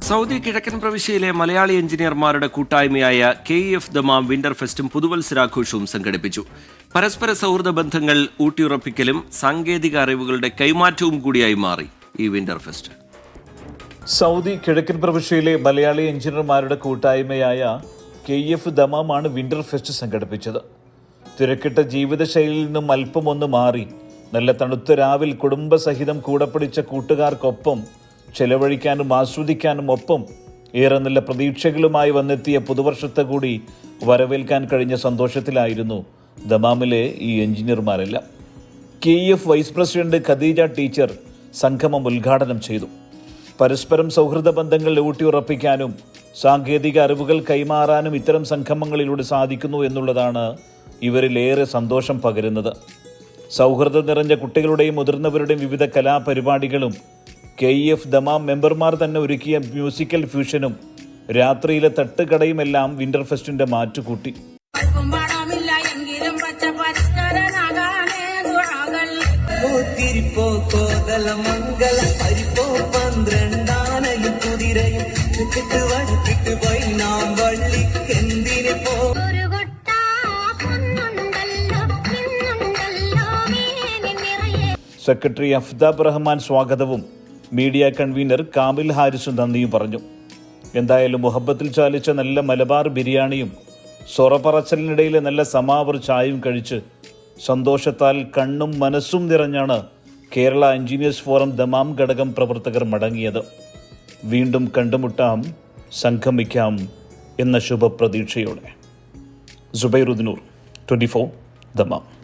Saudi കിഴക്കൻ പ്രവിശ്യയിലെ മലയാളി എഞ്ചിനീയർമാരുടെ കൂട്ടായ്മയായ KEF ദമാം വിന്റർ ഫെസ്റ്റും പുതുവത്സരാഘോഷവും സംഘടിപ്പിച്ചു. പരസ്പര സൗഹൃദ ബന്ധങ്ങൾ ഊട്ടിയുറപ്പിക്കലും സാങ്കേതിക അറിവുകളുടെ കൈമാറ്റവും കൂടിയായി മാറി ഈ വിന്റർ ഫെസ്റ്റ്. സൗദി കിഴക്കൻ പ്രവിശ്യയിലെ മലയാളി എഞ്ചിനീയർമാരുടെ കൂട്ടായ്മയായ KEF ദമാമാണ് വിന്റർ ഫെസ്റ്റ് സംഘടിപ്പിച്ചത്. തിരക്കിട്ട ജീവിതശൈലിയിൽ നിന്നും അല്പമൊന്ന് മാറി നല്ല തണുത്ത രാവിൽ കുടുംബസഹിതം കൂടെ പിടിച്ച കൂട്ടുകാർക്കൊപ്പം ചെലവഴിക്കാനും ആസ്വദിക്കാനും ഒപ്പം ഏറെ നല്ല പ്രതീക്ഷകളുമായി വന്നെത്തിയ പുതുവർഷത്തെ കൂടി വരവേൽക്കാൻ കഴിഞ്ഞ സന്തോഷത്തിലായിരുന്നു ദമാമിലെ ഈ എഞ്ചിനീയർമാരെല്ലാം. KEF vice president Khadeeja teacher സംഗമം ഉദ്ഘാടനം ചെയ്തു. പരസ്പരം സൗഹൃദ ബന്ധങ്ങൾ ഊട്ടിയുറപ്പിക്കാനും സാങ്കേതിക അറിവുകൾ കൈമാറാനും ഇത്തരം സംഗമങ്ങളിലൂടെ സാധിക്കുന്നു എന്നുള്ളതാണ് ഇവരിലേറെ സന്തോഷം പകരുന്നത്. സൗഹൃദം നിറഞ്ഞ കുട്ടികളുടെയും മുതിർന്നവരുടെയും വിവിധ കലാപരിപാടികളും KEF ദമാം മെമ്പർമാർ തന്നെ ഒരുക്കിയ മ്യൂസിക്കൽ ഫ്യൂഷനും രാത്രിയിലെ തട്ടുകടയുമെല്ലാം വിന്റർ ഫെസ്റ്റിന്റെ മാറ്റുകൂട്ടി. സെക്രട്ടറി അഫ്താബ് റഹ്മാൻ സ്വാഗതവും മീഡിയ കൺവീനർ കാമിൽ ഹാരിസും നന്ദിയും പറഞ്ഞു. എന്തായാലും മുഹബത്തിൽ ചാലിച്ച നല്ല മലബാർ ബിരിയാണിയും സൊറപറച്ചലിനിടയിലെ നല്ല സമാവർ ചായയും കഴിച്ച് സന്തോഷത്താൽ കണ്ണും മനസ്സും നിറഞ്ഞാണ് കേരള എഞ്ചിനീയേഴ്സ് ഫോറം ദമാം ഘടകം പ്രവർത്തകർ മടങ്ങിയത്. വീണ്ടും കണ്ടുമുട്ടാം, സംഗമിക്കാം എന്ന ശുഭപ്രതീക്ഷയോടെ. സുബൈറുദ്ദീൻ 24 ദമാം.